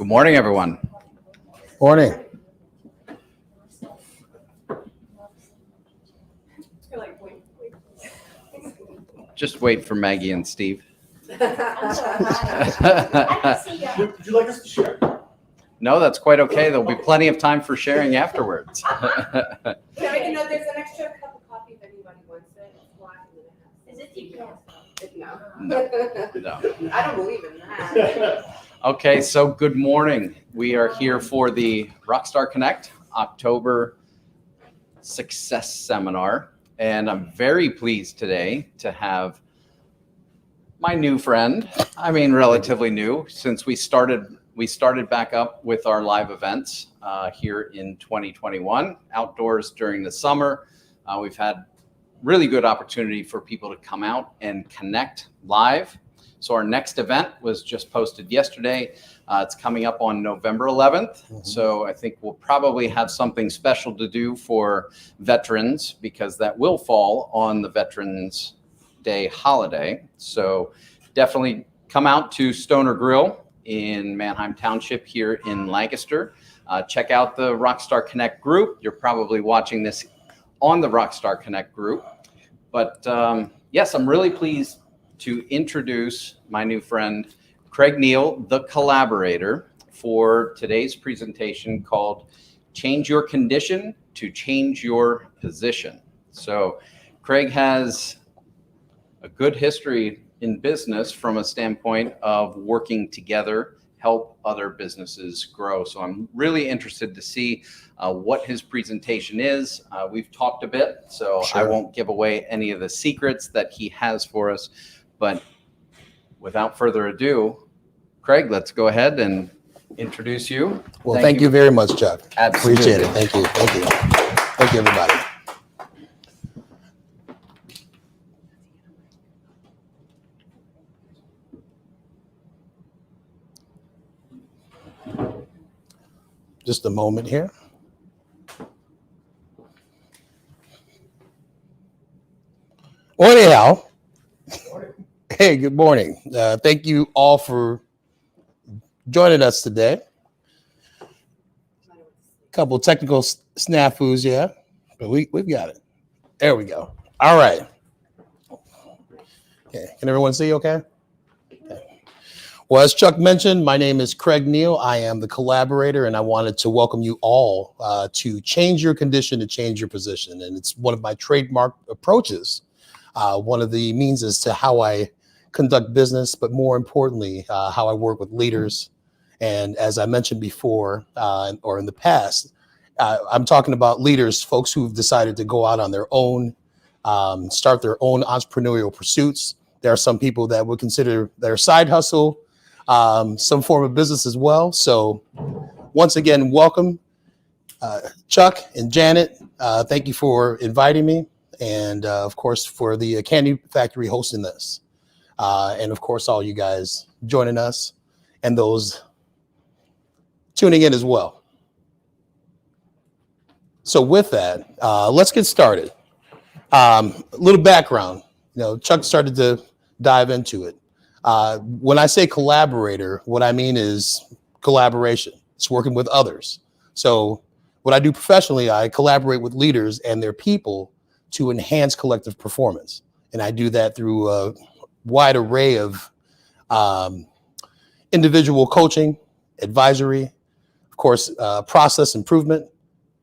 Good morning, everyone. Morning. Just wait for Maggie and Steve. Would you like us to share? No, that's quite okay. There'll be plenty of time for sharing afterwards. Can I make a note? There's an extra cup of coffee if anybody wants it. It's black and then it has. Is it decaf? No. I don't believe in that. Okay, so good morning. We are here for the Rockstar Connect October Success Seminar, and I'm very pleased today to have my new friend. I mean, relatively new, since we started back up with our live events here in 2021, outdoors during the summer. We've had really good opportunity for people to come out and connect live. So our next event was just posted yesterday. It's coming up on November 11th. Mm-hmm. So I think we'll probably have something special to do for veterans, because that will fall on the Veterans Day holiday. So definitely come out to Stoner Grill in Manheim Township here in Lancaster. Check out the Rockstar Connect group. You're probably watching this on the Rockstar Connect group. But yes, I'm really pleased to introduce my new friend, Craig Neal, the Collaborator, for today's presentation called Change Your Condition to Change Your Position. So Craig has a good history in business from a standpoint of working together, help other businesses grow. So I'm really interested to see what his presentation is. We've talked a bit, so sure. I won't give away any of the secrets that he has for us. But without further ado, Craig, let's go ahead and introduce you. Well, thank you very much, Chuck. Absolutely. Appreciate it. Thank you. Thank you. Thank you, everybody. Just a moment here. Well, anyhow, hey, good morning. Thank you all for joining us today. A couple of technical snafus, yeah, but we've got it. There we go. All right. Okay. Can everyone see okay? Well, as Chuck mentioned, my name is Craig Neal. I am the Collaborator, and I wanted to welcome you all to change your condition to change your position. And it's one of my trademark approaches, one of the means as to how I conduct business, but more importantly, how I work with leaders. And as I mentioned before, or in the past, I'm talking about leaders, folks who've decided to go out on their own, start their own entrepreneurial pursuits. There are some people that would consider their side hustle some form of business as well. So once again, welcome, Chuck and Janet. Thank you for inviting me. And of course, for the Candy Factory hosting this. And of course, all you guys joining us and those tuning in as well. So with that, let's get started. A little background. Chuck started to dive into it. When I say collaborator, what I mean is collaboration. It's working with others. So what I do professionally, I collaborate with leaders and their people to enhance collective performance. And I do that through a wide array of individual coaching, advisory, of course, process improvement,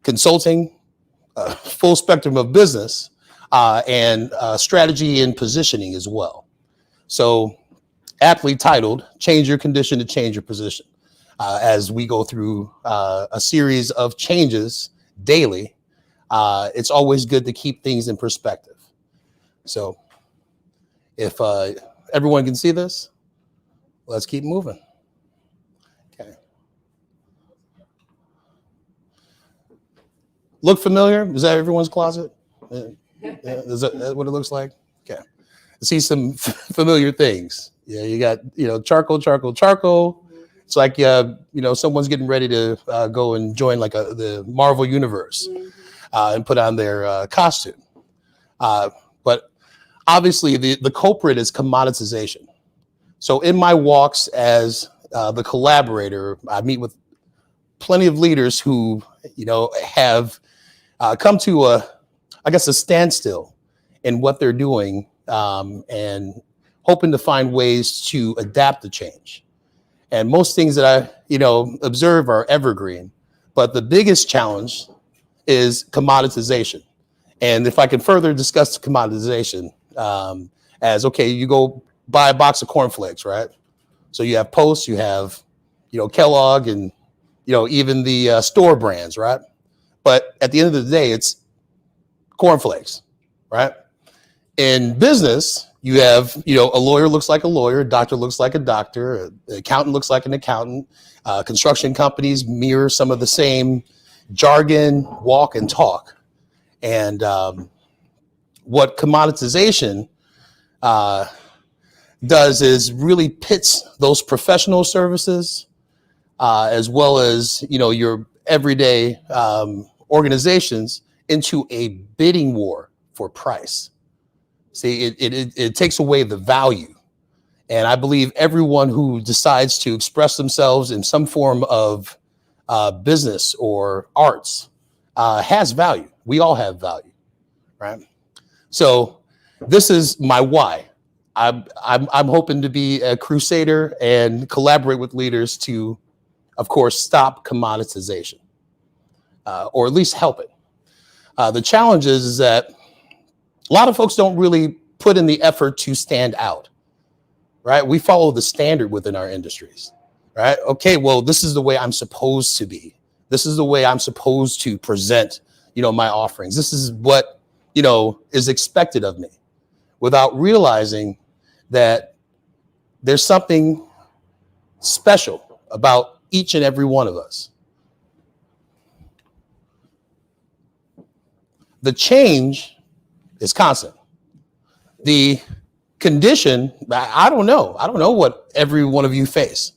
consulting, full spectrum of business, and strategy and positioning as well. So aptly titled, Change Your Condition to Change Your Position, as we go through a series of changes daily. It's always good to keep things in perspective. So if everyone can see this, let's keep moving. Okay. Look familiar? Is that everyone's closet? Is that what it looks like? Okay. I see some familiar things. Yeah, you got, charcoal. It's like, someone's getting ready to go and join like the Marvel universe and put on their costume. But obviously the culprit is commoditization. So in my walks as the Collaborator, I meet with plenty of leaders who, have come to a standstill in what they're doing, and hoping to find ways to adapt to change. And most things that I, observe are evergreen, but the biggest challenge is commoditization. And if I can further discuss commoditization, as okay, you go buy a box of cornflakes, right? So you have Post, you have, Kellogg, and even the store brands, right? But at the end of the day, it's cornflakes, right? In business, you have, a lawyer looks like a lawyer, a doctor looks like a doctor, an accountant looks like an accountant. Construction companies mirror some of the same jargon, walk and talk. And what commoditization does is really pits those professional services as well as, your everyday organizations into a bidding war for price. See, it takes away the value. And I believe everyone who decides to express themselves in some form of business or arts has value. We all have value, right? So this is my why. I'm hoping to be a crusader and collaborate with leaders to, of course, stop commoditization, or at least help it. The challenge is that a lot of folks don't really put in the effort to stand out, right? We follow the standard within our industries, right? Okay, well, this is the way I'm supposed to be. This is the way I'm supposed to present, my offerings. This is what, is expected of me, without realizing that there's something special about each and every one of us. The change is constant. The condition, I don't know. I don't know what every one of you face.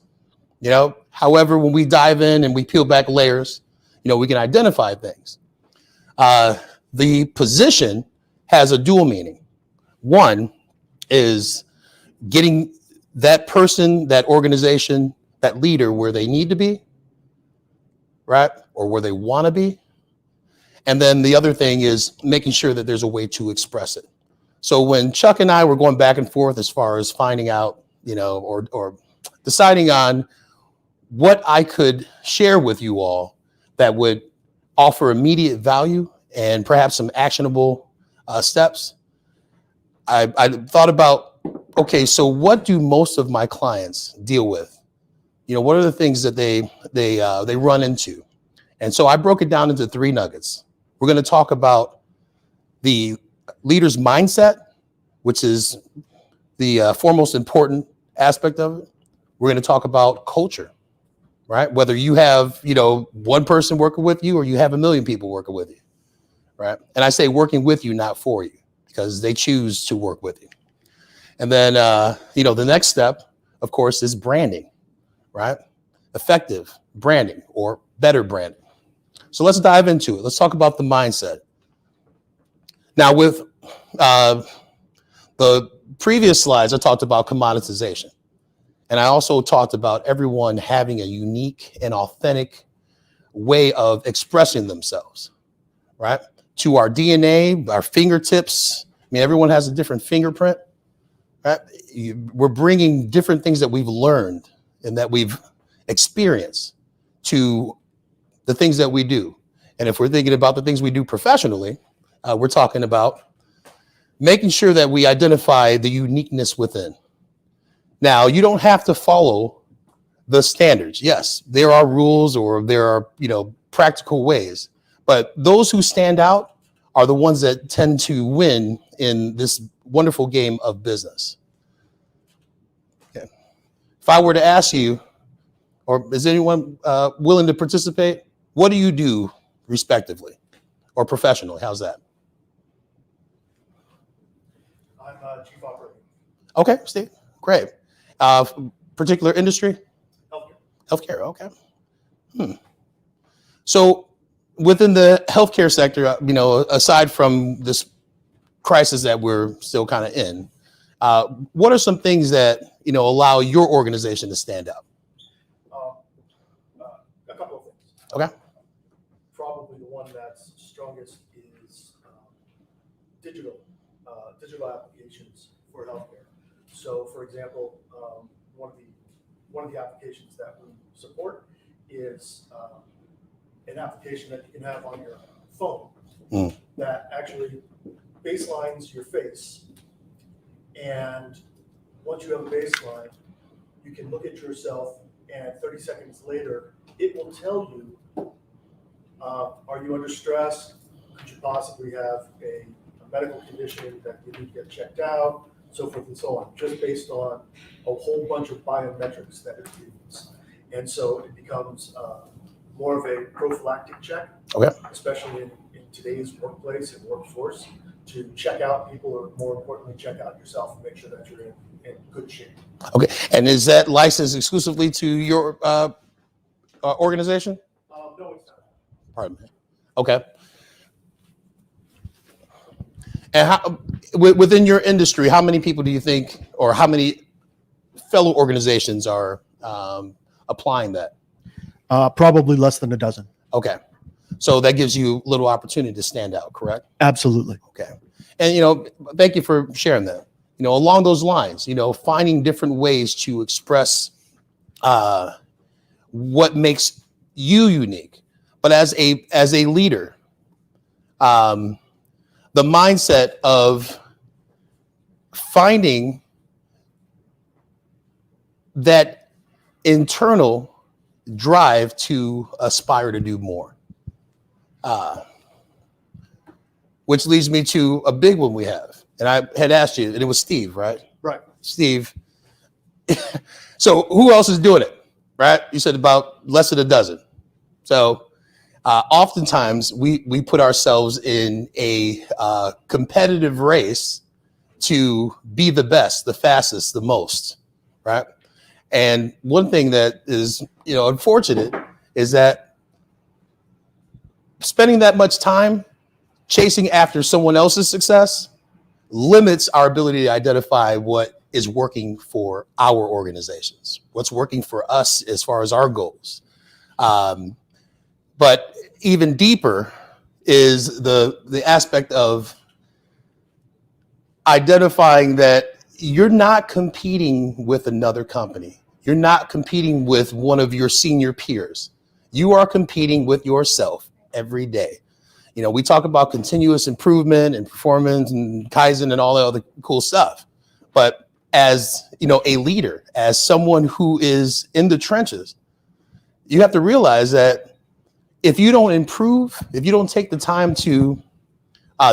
However, when we dive in and we peel back layers, we can identify things. The position has a dual meaning. One is getting that person, that organization, that leader where they need to be, right? Or where they want to be. And then the other thing is making sure that there's a way to express it. So when Chuck and I were going back and forth as far as finding out, or deciding on what I could share with you all that would offer immediate value and perhaps some actionable steps, I thought about, okay, so what do most of my clients deal with? What are the things that they run into? And so I broke it down into 3 nuggets. We're going to talk about the leader's mindset, which is the foremost important aspect of it. We're going to talk about culture, right? Whether you have, one person working with you or you have 1 million people working with you, right? And I say working with you, not for you, because they choose to work with you. And then, the next step, of course, is branding, right? Effective branding or better branding. So let's dive into it. Let's talk about the mindset. Now, with the previous slides, I talked about commoditization. And I also talked about everyone having a unique and authentic way of expressing themselves, right? To our DNA, our fingertips. Everyone has a different fingerprint, right? We're bringing different things that we've learned and that we've experienced to the things that we do. And if we're thinking about the things we do professionally, we're talking about making sure that we identify the uniqueness within. Now, you don't have to follow the standards. Yes, there are rules or there are, practical ways, but those who stand out are the ones that tend to win in this wonderful game of business. Okay. If I were to ask you, or is anyone willing to participate? What do you do respectively or professionally? How's that? I'm chief operating. Okay, Steve, great. Particular industry? Healthcare, okay. So within the healthcare sector, aside from this crisis that we're still kind of in, what are some things that, allow your organization to stand out? Okay. Probably the one that's strongest is digital applications for healthcare. So, for example, one of the applications that we support is an application that you can have on your phone that actually baselines your face. And once you have a baseline, you can look at yourself, and 30 seconds later, it will tell you, are you under stress? Could you possibly have a medical condition that you need to get checked out? So forth and so on, just based on a whole bunch of biometrics that it reads. And so it becomes more of a prophylactic check, especially in today's workplace and workforce, to check out people, or more importantly, check out yourself and make sure that you're in good shape. Okay. And is that licensed exclusively to your organization? No, it's not. Pardon me. Okay. And how, within your industry, how many people do you think, or how many fellow organizations are applying that? Probably less than a dozen. Okay. So that gives you little opportunity to stand out, correct? Absolutely. Okay. And, thank you for sharing that. Along those lines, finding different ways to express what makes you unique. But as a leader, the mindset of finding that internal drive to aspire to do more. Which leads me to a big one we have. And I had asked you, and it was Steve, right? Right. Steve. So who else is doing it, right? You said about less than a dozen. So oftentimes we put ourselves in a competitive race to be the best, the fastest, the most, right? And one thing that is, unfortunate is that spending that much time chasing after someone else's success limits our ability to identify what is working for our organizations, what's working for us as far as our goals. But even deeper is the aspect of identifying that you're not competing with another company. You're not competing with one of your senior peers. You are competing with yourself every day. We talk about continuous improvement and performance and Kaizen and all that other cool stuff. But as, a leader, as someone who is in the trenches, you have to realize that if you don't improve, if you don't take the time to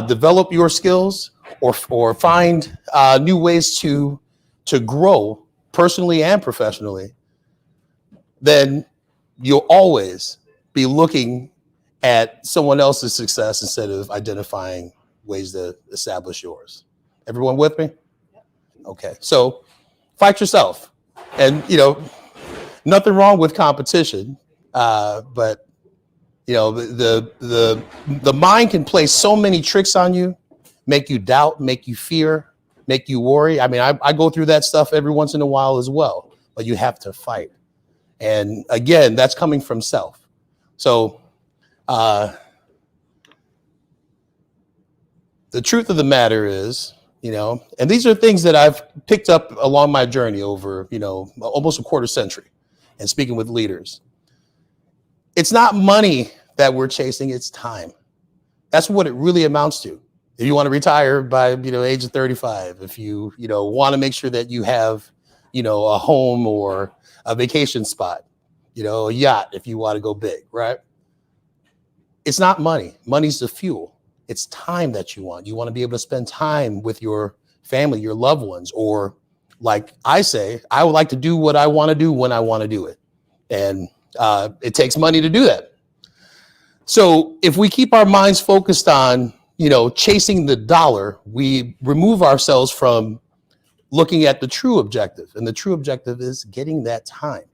develop your skills or find new ways to grow personally and professionally, then you'll always be looking at someone else's success instead of identifying ways to establish yours. Everyone with me? Okay. So fight yourself. And, nothing wrong with competition. But, the mind can play so many tricks on you, make you doubt, make you fear, make you worry. I mean, I go through that stuff every once in a while as well, but you have to fight. And again, that's coming from self. So, the truth of the matter is, and these are things that I've picked up along my journey over, almost a quarter century and speaking with leaders. It's not money that we're chasing, it's time. That's what it really amounts to. If you want to retire by, age of 35, if you, want to make sure that you have, a home or a vacation spot, a yacht, if you want to go big, right? It's not money. Money's the fuel. It's time that you want. You want to be able to spend time with your family, your loved ones, or like I say, I would like to do what I want to do when I want to do it. And it takes money to do that. So if we keep our minds focused on, chasing the dollar, we remove ourselves from looking at the true objective. And the true objective is getting that time.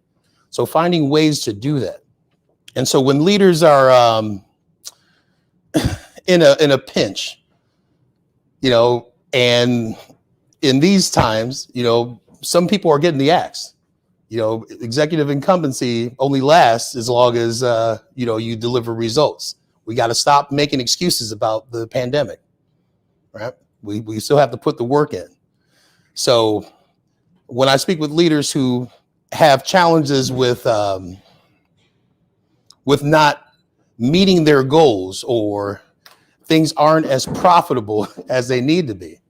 So finding ways to do that. And so when leaders are in a pinch, and in these times, some people are getting the axe, Executive incumbency only lasts as long as, you deliver results. We got to stop making excuses about the pandemic, right? We still have to put the work in. So when I speak with leaders who have challenges with not meeting their goals, or things aren't as profitable as they need to be,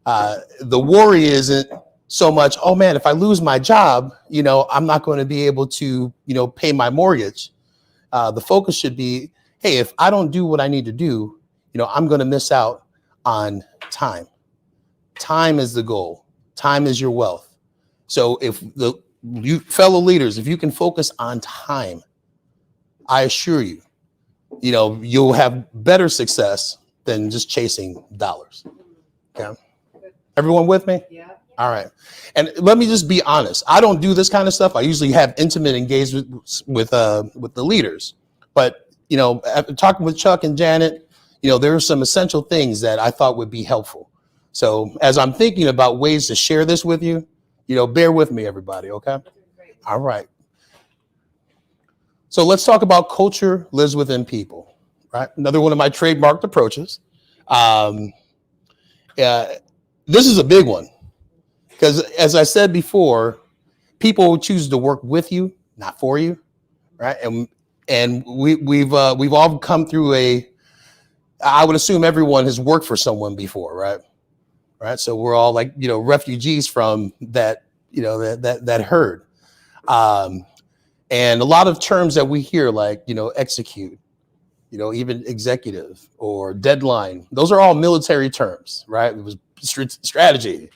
the worry isn't so much, oh man, if I lose my job, I'm not going to be able to, pay my mortgage. The focus should be, hey, if I don't do what I need to do, I'm going to miss out on time. Time is the goal. Time is your wealth. So if you fellow leaders, if you can focus on time, I assure you, you'll have better success than just chasing dollars. Okay. Everyone with me? Yeah. All right. And let me just be honest. I don't do this kind of stuff. I usually have intimate engagement with the leaders. But, after talking with Chuck and Janet, there are some essential things that I thought would be helpful. So as I'm thinking about ways to share this with you, bear with me, everybody. Okay. All right. So let's talk about culture lives within people, right? Another one of my trademarked approaches. This is a big one, because as I said before, people choose to work with you, not for you, right? And we've all come through I would assume everyone has worked for someone before, right? Right. So we're all like, refugees from that, that herd. And a lot of terms that we hear, like, execute, even executive or deadline, those are all military terms, right? It was strategy.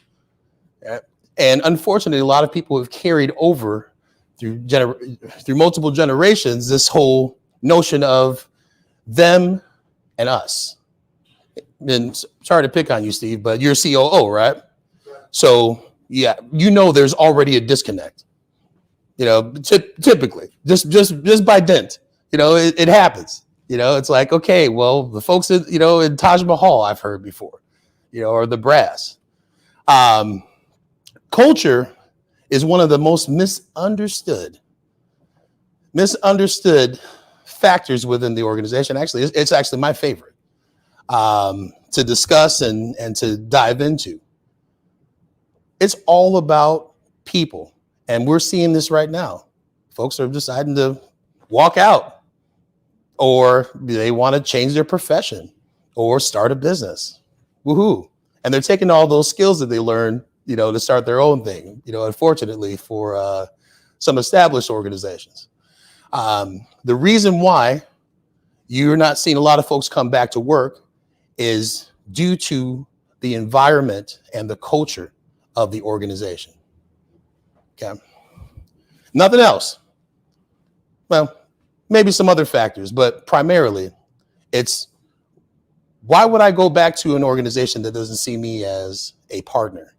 Right? And unfortunately, a lot of people have carried over through multiple generations this whole notion of them and us. And sorry to pick on you, Steve, but you're COO, right? So yeah, there's already a disconnect. Typically, just by dint, it happens. It's like, okay, well, the folks in Taj Mahal I've heard before, or the brass. Culture is one of the most misunderstood factors within the organization. Actually, it's actually my favorite to discuss and to dive into. It's all about people. And we're seeing this right now. Folks are deciding to walk out, or they want to change their profession or start a business. Woohoo. And they're taking all those skills that they learned, to start their own thing, unfortunately for some established organizations. The reason why you're not seeing a lot of folks come back to work is due to the environment and the culture of the organization. Okay. Nothing else. Well, maybe some other factors, but primarily it's, why would I go back to an organization that doesn't see me as a partner?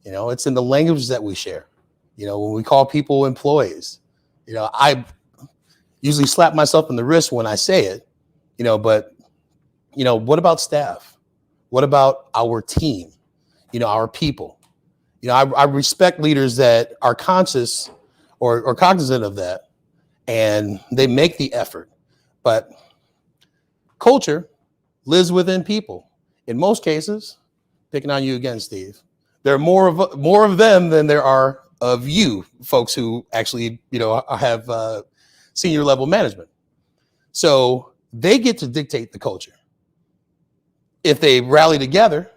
It's in the language that we share. When we call people employees, I usually slap myself in the wrist when I say it, but, what about staff? What about our team? Our people? I respect leaders that are conscious or cognizant of that, and they make the effort. But culture lives within people. In most cases, picking on you again, Steve, there are more of them than there are of you folks who actually, have senior level management. So they get to dictate the culture if they rally together,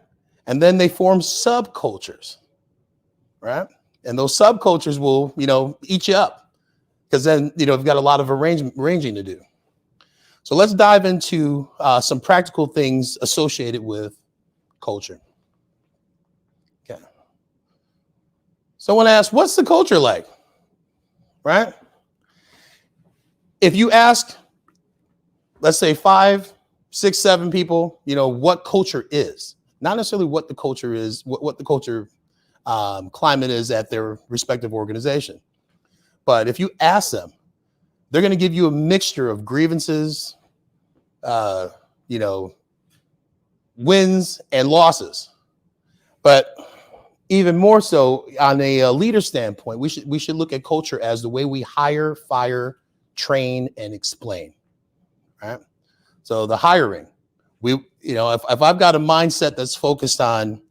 and then they form subcultures. Right. And those subcultures will, eat you up, because then, we've got a lot of arranging to do. So let's dive into some practical things associated with culture. Okay. Someone asked, what's the culture like? Right. If you ask, let's say 5, 6, 7 people, what culture is, not necessarily what the culture is, what the culture climate is at their respective organization. But if you ask them, they're going to give you a mixture of grievances, wins and losses. But even more so on a leader standpoint, we should look at culture as the way we hire, fire, train, and explain. Right. So the hiring, if I've got a mindset that's focused on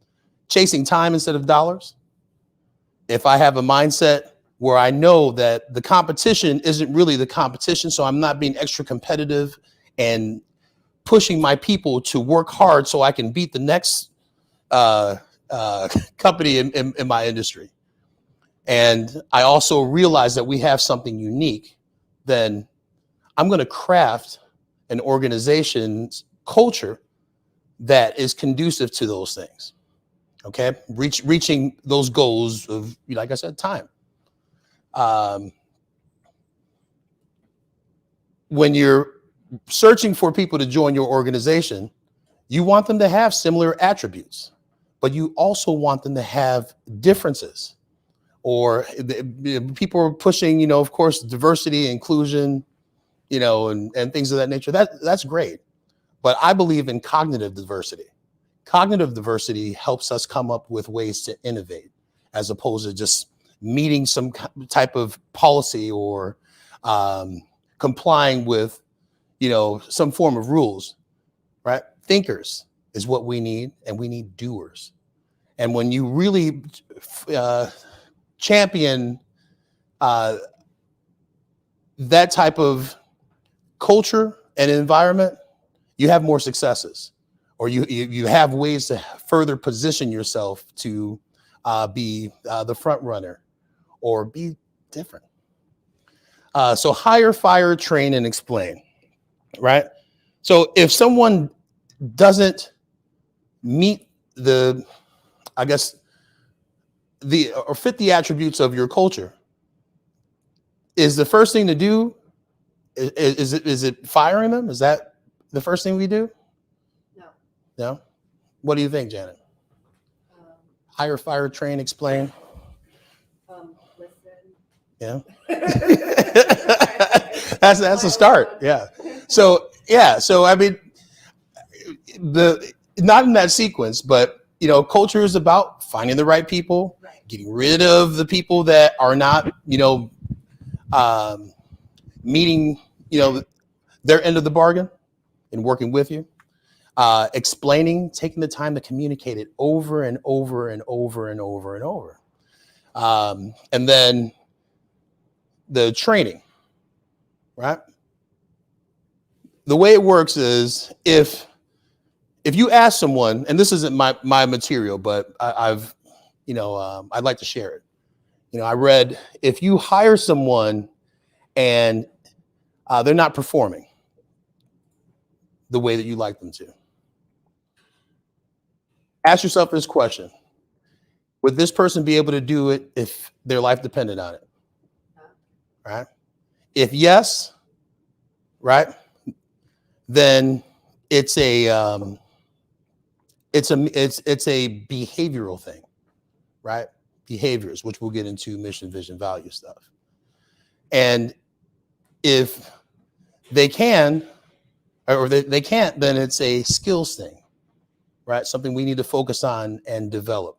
chasing time instead of dollars, if I have a mindset where I know that the competition isn't really the competition, so I'm not being extra competitive and pushing my people to work hard so I can beat the next company in my industry. And I also realize that we have something unique, then I'm going to craft an organization's culture that is conducive to those things. Okay, reaching those goals of, like I said, time. When you're searching for people to join your organization, you want them to have similar attributes, but you also want them to have differences. Or people are pushing, of course, diversity, inclusion, and things of that nature. That's great. But I believe in cognitive diversity. Cognitive diversity helps us come up with ways to innovate, as opposed to just meeting some type of policy or complying with, some form of rules, right? Thinkers is what we need, and we need doers. And when you really champion that type of culture and environment, you have more successes, or you have ways to further position yourself to be the front runner or be different. So hire, fire, train, and explain, right? So if someone doesn't meet or fit the attributes of your culture, is the first thing to do, is it firing them? Is that the first thing we do? No? What do you think, Janet? Hire, fire, train, explain. Listen. Yeah. that's a start. Yeah. So I mean, not in that sequence, but culture is about finding the right people, getting rid of the people that are not, meeting, their end of the bargain and working with you. Explaining, taking the time to communicate it over and over and over and over and over. And then the training, right? The way it works is if you ask someone, and this isn't my material, but I'd like to share it. I read, if you hire someone and they're not performing the way that you like them to, ask yourself this question: would this person be able to do it if their life depended on it? Right? If yes, right, then it's a behavioral thing, right? Behaviors, which we'll get into, mission, vision, value stuff. And if they can, or they can't, then it's a skills thing, right? Something we need to focus on and develop.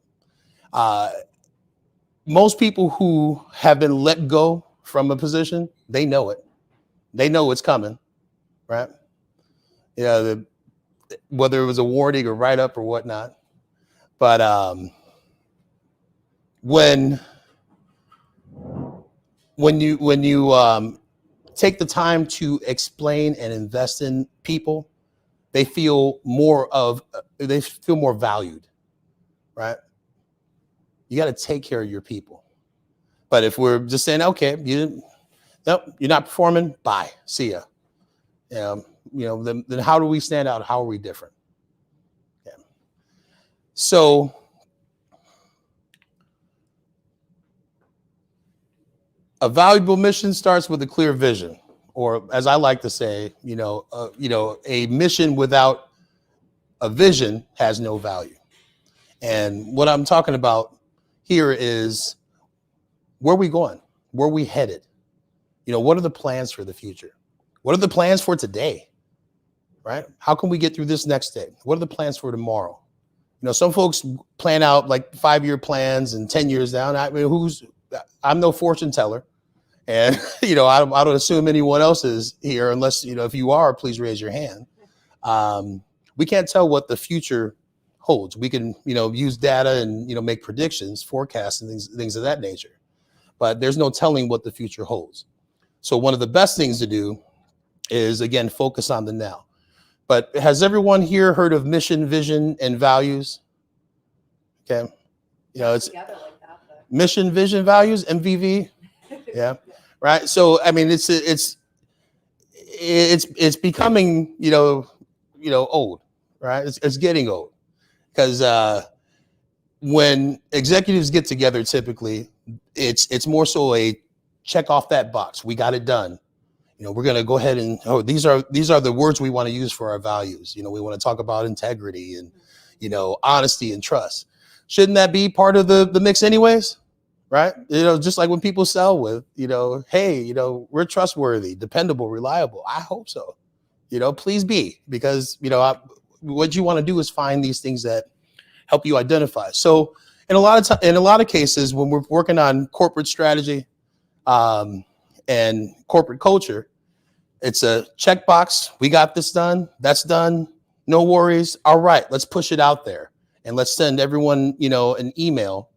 Most people who have been let go from a position, they know it. They know it's coming, right? Whether it was a warning or write-up or whatnot. But when you take the time to explain and invest in people, they feel more valued, right? You got to take care of your people. But if we're just saying, okay, you're not performing, bye, see ya. Then how do we stand out? How are we different? Yeah. So a valuable mission starts with a clear vision, or as I like to say, a mission without a vision has no value. And what I'm talking about here is, where are we going? Where are we headed? What are the plans for the future? What are the plans for today? Right? How can we get through this next day? What are the plans for tomorrow? Some folks plan out like 5-year plans and 10 years down. I mean, I'm no fortune teller. And, I don't assume anyone else is here unless, if you are, please raise your hand. We can't tell what the future holds. We can, use data and, make predictions, forecasts and things of that nature. But there's no telling what the future holds. So one of the best things to do is, again, focus on the now. But has everyone here heard of mission, vision, and values? Okay. It's mission, vision, values, MVV. Yeah. Right. So, I mean, it's becoming, old, right? It's getting old because when executives get together, typically it's more so a check off that box. We got it done. We're going to go ahead and, these are the words we want to use for our values. We want to talk about integrity and, honesty and trust. Shouldn't that be part of the mix anyways? Right? Just like when people sell with, hey, we're trustworthy, dependable, reliable. I hope so. Please be, because, what you want to do is find these things that help you identify. So in a lot of cases, when we're working on corporate strategy, and corporate culture, it's a checkbox. We got this done. That's done. No worries. All right, let's push it out there and let's send everyone, an email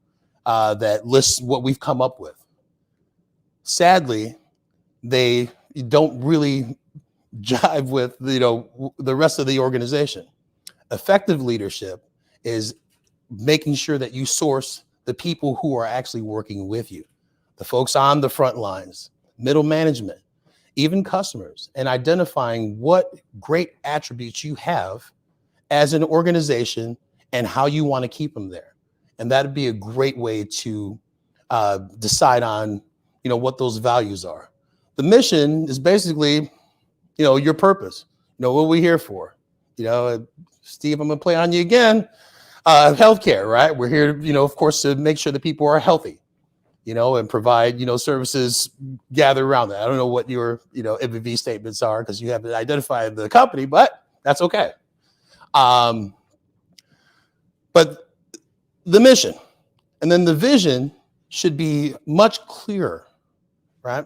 that lists what we've come up with. Sadly, they don't really jive with, the rest of the organization. Effective leadership is making sure that you source the people who are actually working with you, the folks on the front lines, middle management, even customers, and identifying what great attributes you have as an organization and how you want to keep them there. And that'd be a great way to decide on, what those values are. The mission is basically, your purpose. What we're here for. Steve, I'm gonna play on you again. Healthcare, right? We're here, of course, to make sure that people are healthy. And provide, services gather around that. I don't know what your, MVV statements are because you haven't identified the company, but that's okay. But the mission and then the vision should be much clearer, right?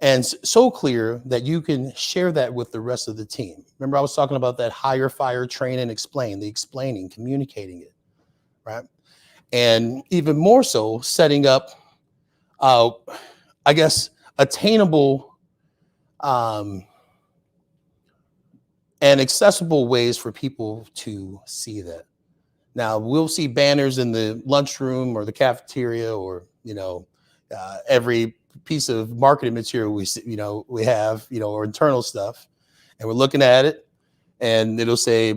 And so clear that you can share that with the rest of the team. Remember, I was talking about that hire, fire, train, and explain, the explaining, communicating it, right? And even more so, setting up, attainable and accessible ways for people to see that. Now, we'll see banners in the lunchroom or the cafeteria or, every piece of marketing material we have, or internal stuff, and we're looking at it and it'll say,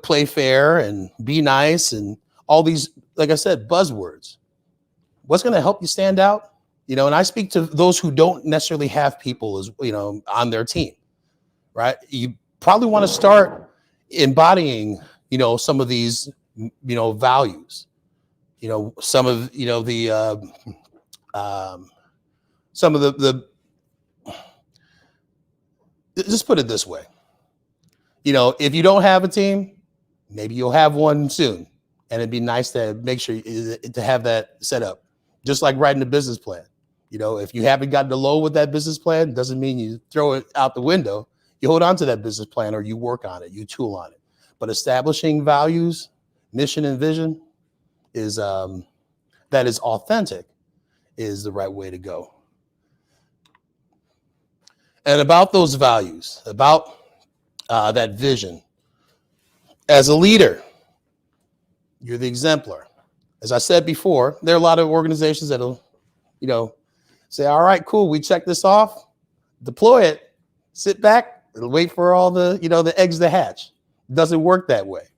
play fair and be nice and all these, like I said, buzzwords. What's going to help you stand out? And I speak to those who don't necessarily have people as, on their team, right? You probably want to start embodying, some of these, values, some of, just put it this way. If you don't have a team, maybe you'll have one soon. And it'd be nice to make sure to have that set up, just like writing a business plan. If you haven't gotten to low with that business plan, doesn't mean you throw it out the window. You hold on to that business plan or you work on it, you tool on it. But establishing values, mission, and vision is that is authentic is the right way to go. And about those values, about that vision, as a leader, you're the exemplar. As I said before, there are a lot of organizations that'll, say, all right, cool, we check this off, deploy it, sit back, and wait for all the, the eggs to hatch. It doesn't work that way,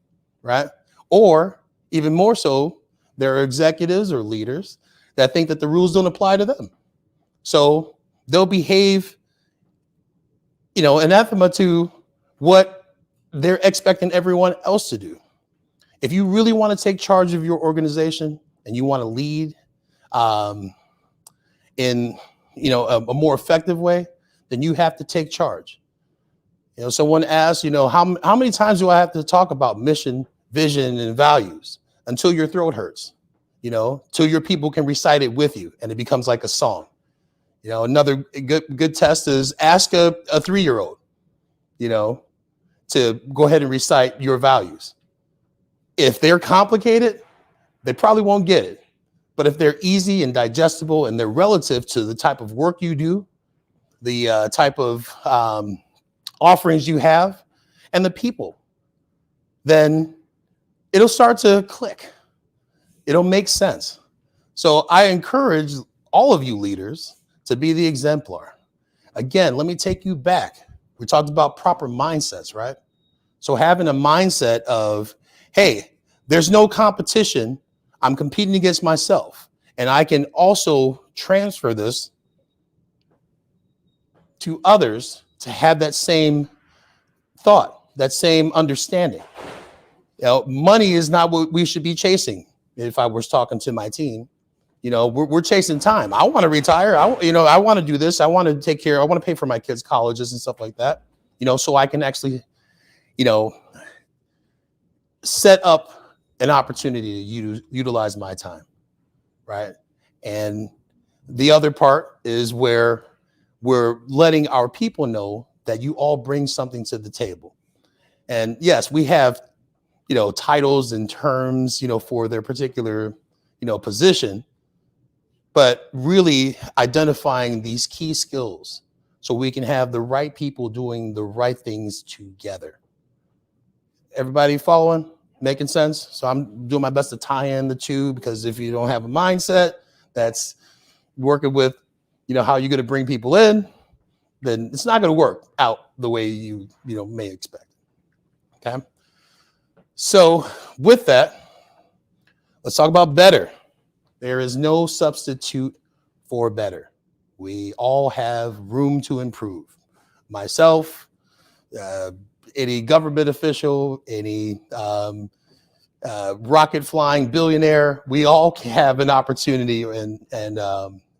right? Or even more so, there are executives or leaders that think that the rules don't apply to them. So they'll behave, anathema to what they're expecting everyone else to do. If you really want to take charge of your organization and you want to lead in, a more effective way, then you have to take charge. Someone asked, how many times do I have to talk about mission, vision, and values until your throat hurts, till your people can recite it with you and it becomes like a song. Another good test is ask a 3-year-old, to go ahead and recite your values. If they're complicated, they probably won't get it. But if they're easy and digestible and they're relative to the type of work you do, the type of offerings you have, and the people, then it'll start to click. It'll make sense. So I encourage all of you leaders to be the exemplar. Again, let me take you back. We talked about proper mindsets, right? So having a mindset of, hey, there's no competition. I'm competing against myself. And I can also transfer this to others to have that same thought, that same understanding. Money is not what we should be chasing. If I was talking to my team, we're chasing time. I want to retire. I want to do this. I want to take care. I want to pay for my kids' colleges and stuff like that, so I can actually, set up an opportunity to utilize my time. Right. And the other part is where we're letting our people know that you all bring something to the table. And yes, we have, titles and terms, for their particular, position, but really identifying these key skills so we can have the right people doing the right things together. Everybody following? Making sense? So I'm doing my best to tie in the two, because if you don't have a mindset that's working with, how you're going to bring people in, then it's not going to work out the way you may expect. Okay. So with that, let's talk about better. There is no substitute for better. We all have room to improve. Myself, any government official, any rocket flying billionaire, we all have an opportunity and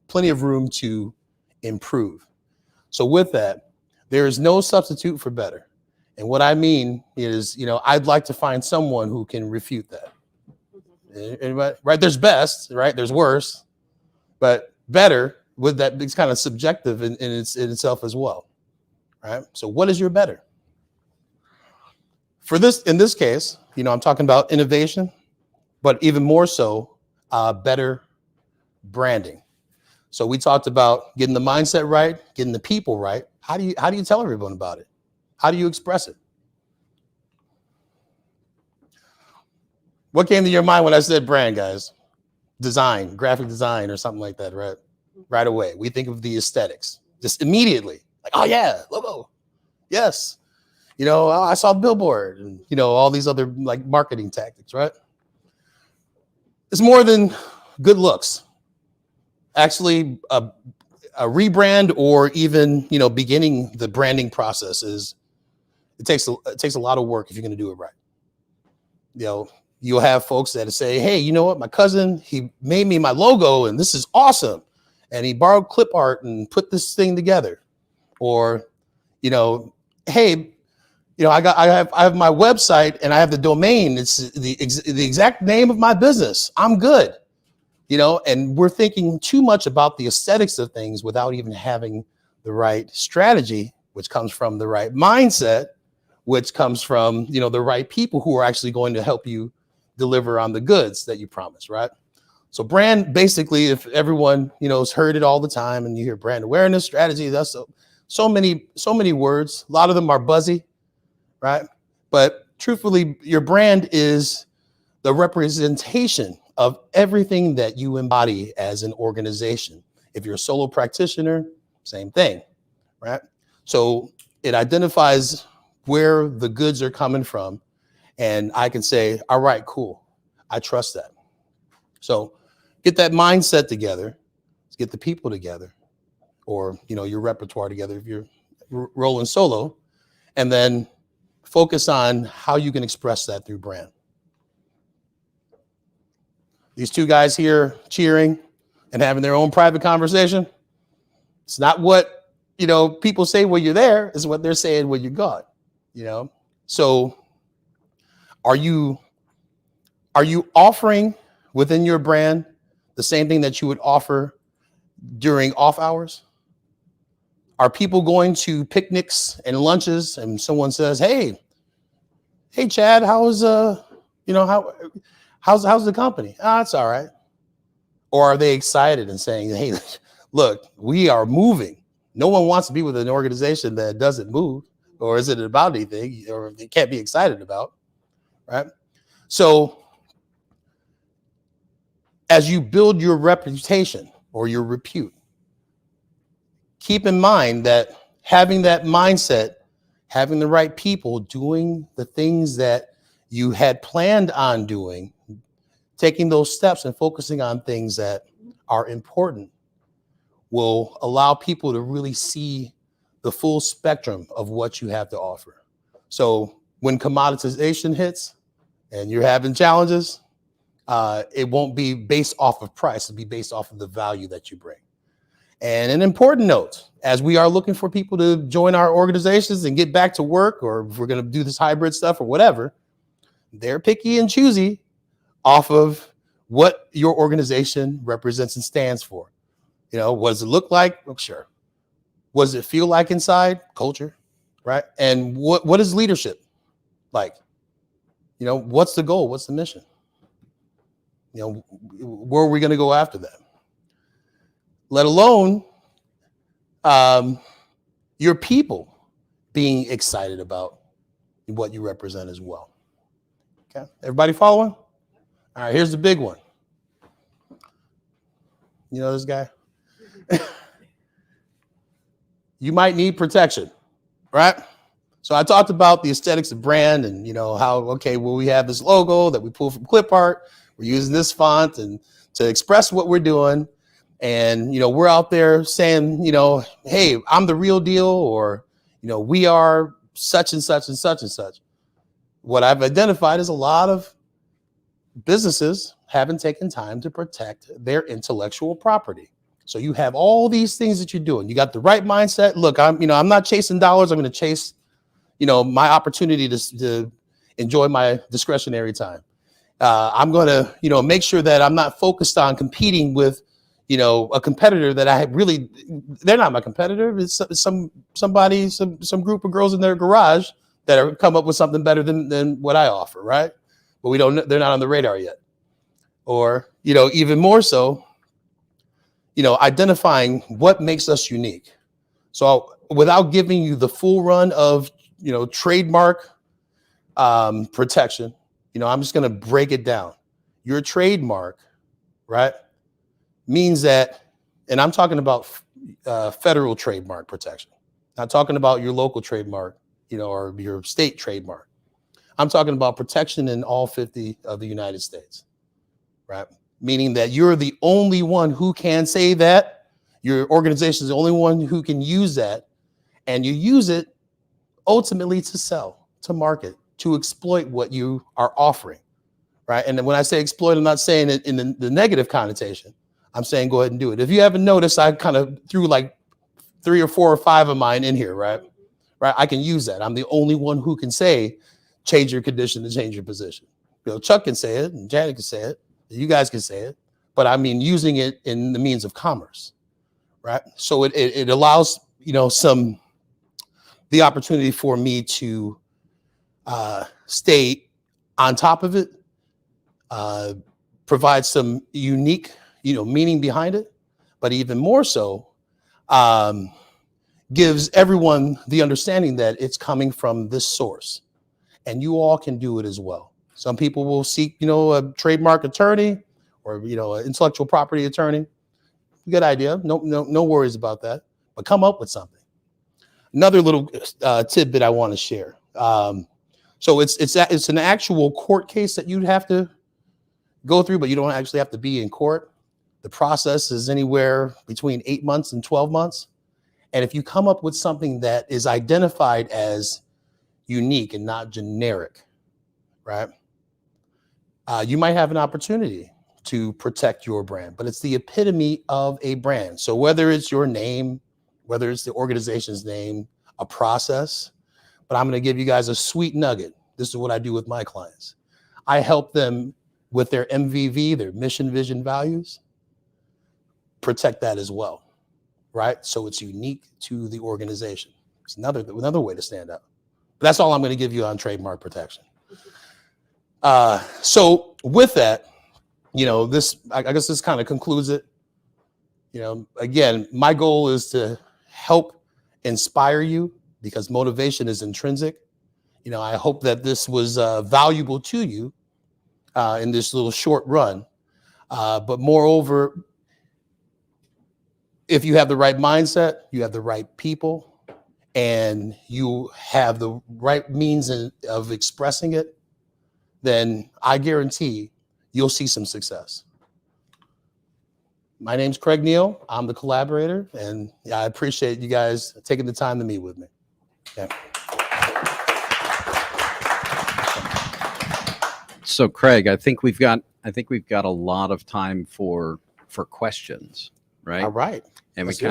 plenty of room to improve. So with that, there is no substitute for better. And what I mean is, I'd like to find someone who can refute that. Anybody? Right? There's best, right? There's worse, but better, with that, it's kind of subjective in itself as well. Right? So what is your better? In this case, I'm talking about innovation, but even more so, better branding. So we talked about getting the mindset right, getting the people right. How do you tell everyone about it? How do you express it? What came to your mind when I said brand, guys? Design, graphic design, or something like that, right? Right away. We think of the aesthetics just immediately. Like, oh yeah, logo. Yes. I saw the billboard and, all these other like marketing tactics, right? It's more than good looks. Actually, a rebrand or even, beginning the branding process it takes a lot of work if you're going to do it right. You'll have folks that say, hey, you know what? My cousin, he made me my logo and this is awesome. And he borrowed clip art and put this thing together. Or, hey, I have my website and I have the domain. It's the exact name of my business. I'm good. And we're thinking too much about the aesthetics of things without even having the right strategy, which comes from the right mindset, which comes from, the right people who are actually going to help you deliver on the goods that you promise, right? So brand, basically, if everyone, has heard it all the time and you hear brand awareness, strategy, that's so many words. A lot of them are buzzy, right? But truthfully, your brand is the representation of everything that you embody as an organization. If you're a solo practitioner, same thing, right? So it identifies where the goods are coming from. And I can say, all right, cool. I trust that. So get that mindset together. Let's get the people together, or, your repertoire together if you're rolling solo, and then focus on how you can express that through brand. These two guys here cheering and having their own private conversation. It's not what, people say when you're there, is what they're saying when you're gone, So are you Are you offering within your brand the same thing that you would offer during off hours? Are people going to picnics and lunches and someone says, hey Chad, how's how's the company? Ah, it's all right. Or are they excited and saying, hey, look, we are moving. No one wants to be with an organization that doesn't move, or is it about anything, or they can't be excited about, right? So as you build your reputation or your repute, keep in mind that having that mindset, having the right people, doing the things that you had planned on doing, taking those steps and focusing on things that are important will allow people to really see the full spectrum of what you have to offer. So when commoditization hits and you're having challenges, it won't be based off of price, it'll be based off of the value that you bring. And an important note, as we are looking for people to join our organizations and get back to work, or if we're going to do this hybrid stuff or whatever, they're picky and choosy off of what your organization represents and stands for. You know, what does it look like? Well, sure. What does it feel like inside? Culture, right? And what is leadership like? You know, what's the goal? What's the mission? You know, where are we going to go after that? Let alone your people being excited about what you represent as well. Okay, everybody following? All right, here's the big one. You know this guy? You might need protection, right? So I talked about the aesthetics of brand and, you know, how, okay, well, we have this logo that we pull from clip art. We're using this font and to express what we're doing. And, you know, we're out there saying, you know, hey, I'm the real deal, or, you know, we are such and such and such and such. What I've identified is a lot of businesses haven't taken time to protect their intellectual property. So you have all these things that you're doing. You got the right mindset. Look, I'm not chasing dollars. I'm going to chase, you know, my opportunity to enjoy my discretionary time. I'm going to, you know, make sure that I'm not focused on competing with, you know, a competitor that I really, they're not my competitor. It's some group of girls in their garage that are come up with something better than what I offer, right? But they're not on the radar yet. Or, you know, even more so, you know, identifying what makes us unique. So without giving you the full run of, you know, trademark protection, you know, I'm just going to break it down. Your trademark, right, means that, and I'm talking about federal trademark protection, not talking about your local trademark, you know, or your state trademark. I'm talking about protection in all 50 of the United States, right? Meaning that you're the only one who can say that, your organization is the only one who can use that, and you use it ultimately to sell, to market, to exploit what you are offering, right? And when I say exploit, I'm not saying it in the negative connotation. I'm saying go ahead and do it. If you haven't noticed, I kind of threw like 3 or 4 or 5 of mine in here, right? Right? I can use that. I'm the only one who can say, change your condition to change your position. You know, Chuck can say it, and Janet can say it, you guys can say it, but I mean using it in the means of commerce, right? So it allows, you know, the opportunity for me to stay on top of it, provide some unique, you know, meaning behind it, but even more so, gives everyone the understanding that it's coming from this source, and you all can do it as well. Some people will seek, you know, a trademark attorney or, you know, an intellectual property attorney. Good idea. No worries about that. But come up with something. Another little tidbit I want to share. So it's an actual court case that you'd have to go through, but you don't actually have to be in court. The process is anywhere between 8 months and 12 months. And if you come up with something that is identified as unique and not generic, right? You might have an opportunity to protect your brand, but it's the epitome of a brand. So whether it's your name, whether it's the organization's name, a process, but I'm going to give you guys a sweet nugget. This is what I do with my clients. I help them with their MVV, their mission, vision, values, protect that as well, right? So it's unique to the organization. It's another way to stand out. But that's all I'm going to give you on trademark protection. So with that, I guess this kind of concludes it. Again, my goal is to help inspire you because motivation is intrinsic. I hope that this was valuable to you in this little short run. But moreover, if you have the right mindset, you have the right people, and you have the right means of expressing it, then I guarantee you'll see some success. My name's Craig Neal. I'm the collaborator, and I appreciate you guys taking the time to meet with me. Yeah. So Craig, I think we've got a lot of time for questions, right? All right. And Let's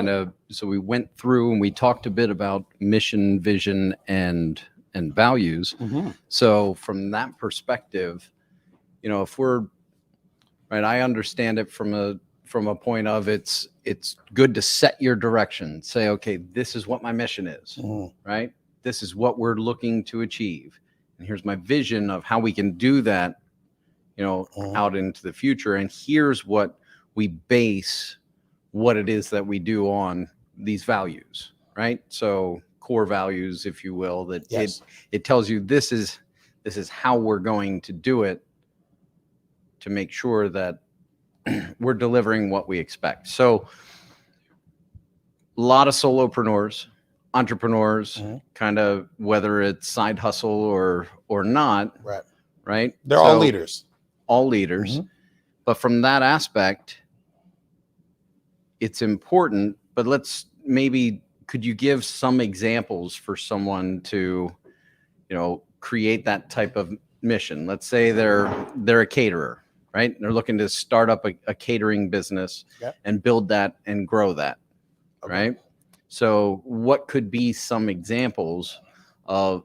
we went through and we talked a bit about mission, vision, and values. Mm-hmm. So from that perspective, if we're right, I understand it from a point of it's good to set your direction. Say, okay, this is what my mission is, right? This is what we're looking to achieve. And here's my vision of how we can do that, out into the future. And here's what we base what it is that we do on these values, right? So core values, if you will, that yes. it tells you this is how we're going to do it to make sure that we're delivering what we expect. So a lot of solopreneurs, entrepreneurs, kind of whether it's side hustle or not, right? They're all leaders. All leaders. Mm-hmm. But from that aspect, it's important, but could you give some examples for someone to, create that type of mission? Let's say they're a caterer, right? They're looking to start up a catering business and build that and grow that, right? So what could be some examples of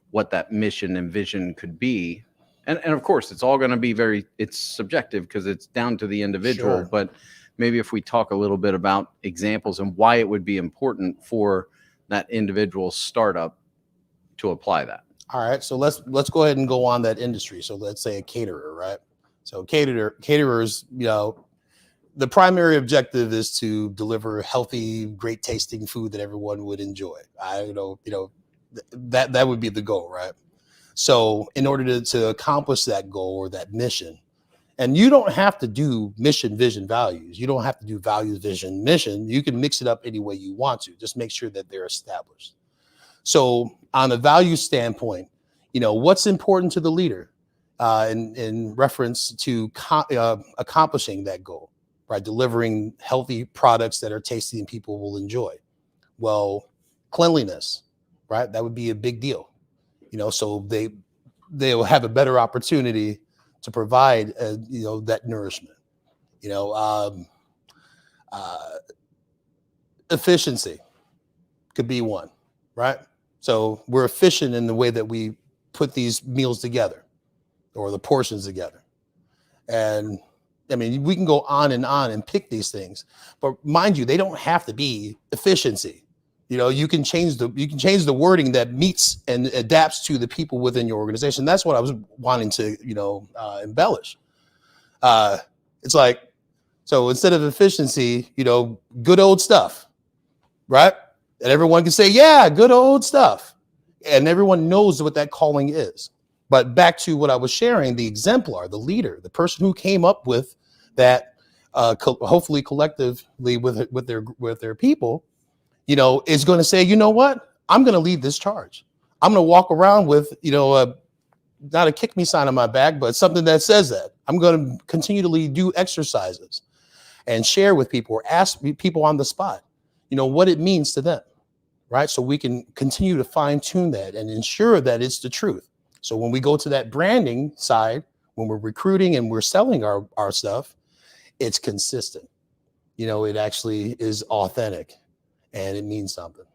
what that mission and vision could be? And of course, it's all going to be it's subjective because it's down to the individual, Sure. But maybe if we talk a little bit about examples and why it would be important for that individual startup to apply that. All right. So let's go ahead and go on that industry. So let's say a caterer, right? So caterers, the primary objective is to deliver healthy, great tasting food that everyone would enjoy. That would be the goal, right? So in order to accomplish that goal or that mission, and you don't have to do mission, vision, values. You don't have to do values, vision, mission. You can mix it up any way you want to. Just make sure that they're established. So on a value standpoint, what's important to the leader in reference to accomplishing that goal, right? Delivering healthy products that are tasty and people will enjoy. Well, cleanliness, right? That would be a big deal. So they'll have a better opportunity to provide, that nourishment. Efficiency could be one, right? So we're efficient in the way that we put these meals together or the portions together. And I mean, we can go on and pick these things, but mind you, they don't have to be efficiency. You can change the wording that meets and adapts to the people within your organization. That's what I was wanting to, embellish. It's like, so instead of efficiency, good old stuff, right? And everyone can say, yeah, good old stuff. And everyone knows what that calling is. But back to what I was sharing, the exemplar, the leader, the person who came up with that, hopefully collectively with their people, is going to say, you know what? I'm going to lead this charge. I'm going to walk around with, not a kick me sign on my back, but something that says that. I'm going to continually do exercises and share with people or ask people on the spot, what it means to them, right? So we can continue to fine tune that and ensure that it's the truth. So when we go to that branding side, when we're recruiting and we're selling our stuff, it's consistent. It actually is authentic and it means something.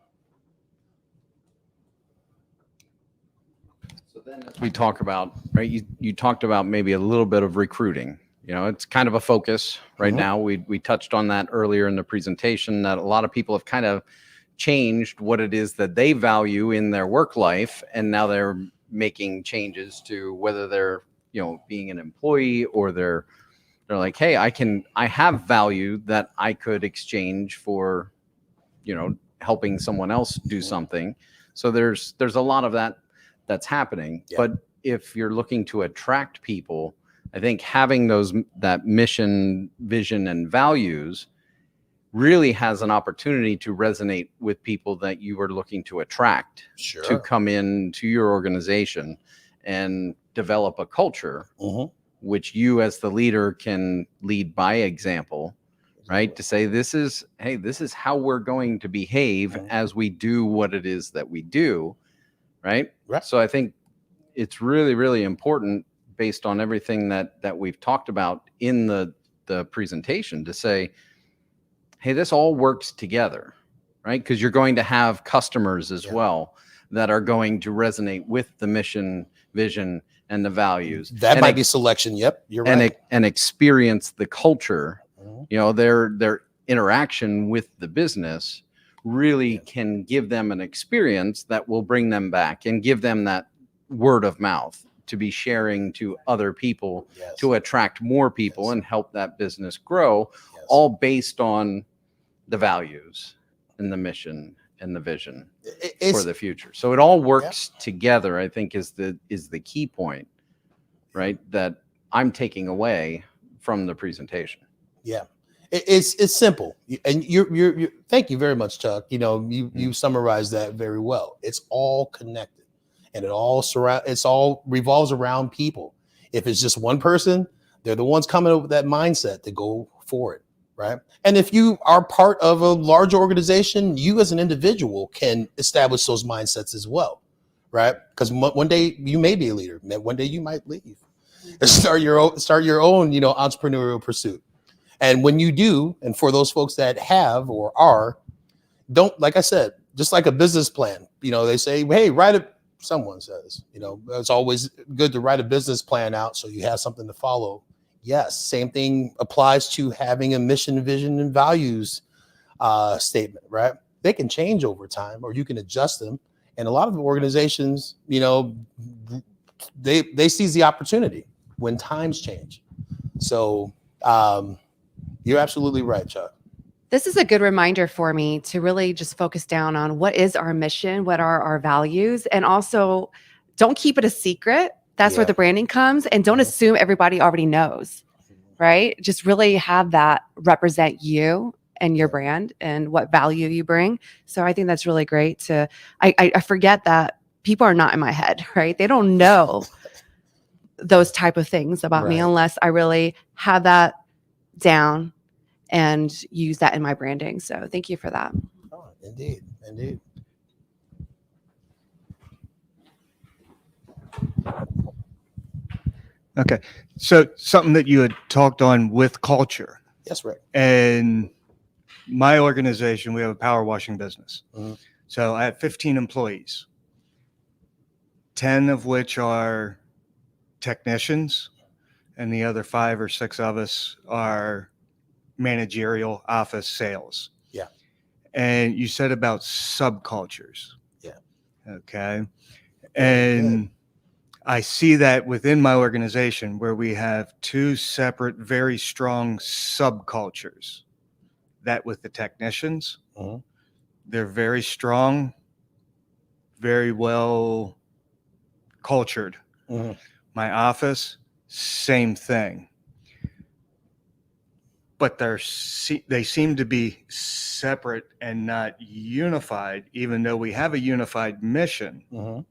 So then as we talk about, right, you talked about maybe a little bit of recruiting. You know, it's kind of a focus right now. We touched on that earlier in the presentation, that a lot of people have kind of changed what it is that they value in their work life, and now they're making changes to whether they're, you know, being an employee, or they're like, hey, I have value that I could exchange for, you know, helping someone else do something. So there's a lot of that's happening. Yeah. But if you're looking to attract people, I think having that mission, vision, and values really has an opportunity to resonate with people that you are looking to attract to come in to your organization and develop a culture, which you as the leader can lead by example, right? To say, this is how we're going to behave as we do what it is that we do, right? So I think it's really, really important, based on everything that we've talked about in the presentation, to say, hey, this all works together, right? Because you're going to have customers as well that are going to resonate with the mission, vision, and the values. That might be selection. Yep, you're right. And experience the culture. You know, their interaction with the business really can give them an experience that will bring them back and give them that word of mouth to be sharing to other people, to attract more people and help that business grow, all based on the values and the mission and the vision for the future. So it all works together, I think, is the key point, right, that I'm taking away from the presentation. Yeah. It's simple. And you're thank you very much, Chuck. You know, you summarized that very well. It's all connected, and it all revolves around people. If it's just one person, they're the ones coming up with that mindset to go for it, right? And if you are part of a large organization, you as an individual can establish those mindsets as well, right? Because one day you may be a leader, one day you might leave, start your own, you know, entrepreneurial pursuit. And when you do, and for those folks that have or are, don't, like I said, just like a business plan, you know, they say, hey, someone says, you know, it's always good to write a business plan out so you have something to follow. Yes, same thing applies to having a mission, vision, and values statement, right? They can change over time, or you can adjust them. And a lot of organizations, you know, they seize the opportunity when times change. So, you're absolutely right, Chuck. This is a good reminder for me to really just focus down on what is our mission, what are our values, and also don't keep it a secret. That's where the branding comes, and don't assume everybody already knows, right? Just really have that represent you and your brand and what value you bring. So I think that's really great I forget that people are not in my head, right? They don't know those type of things about me unless I really have that down and use that in my branding. So thank you for that. Oh, indeed. Okay. So something that you had talked on with culture. Yes, Rick. And my organization, we have a power washing business. Mhm. So I have 15 employees, 10 of which are technicians, and the other 5 or 6 of us are managerial office sales. Yeah. And you said about subcultures. Yeah. Okay. And I see that within my organization where we have 2 separate, very strong subcultures. That with the technicians, they're very strong, very well cultured. My office, same thing. But they seem to be separate and not unified, even though we have a unified mission.